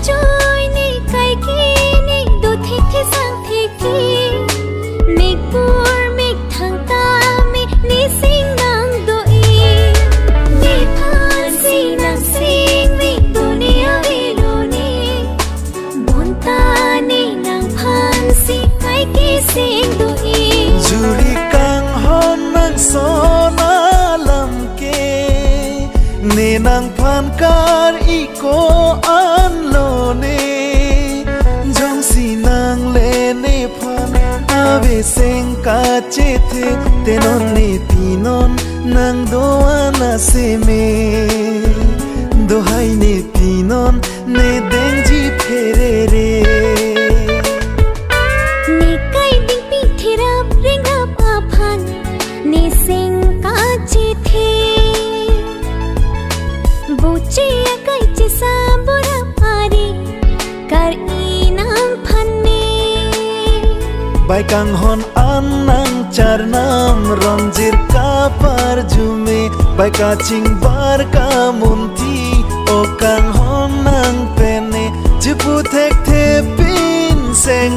joy ni kai ki ni do thi thi sang thi ki mi pur mi thang ta mi ni sing nang do i mi phan si nang sing mi dunia vi lo ni bon ta ni nang phan si kai ki sing do i juri kang hon nang so na lam ke ne nang phan kar i ko an lo ne jong si nang le ne phan ave seng ka che the tenon ne pinon nang do ana se me do hai ne pinon ne deng ji phere re ni kai ding pi thirap ring up a phan ni sing ka che the bu che kai che sa bora pari kar i nam phan me bai kang hon an nang char nam ranjir ka par jume bai ka ching bar ka munti o kang hon nang pene jipu thek the pin seng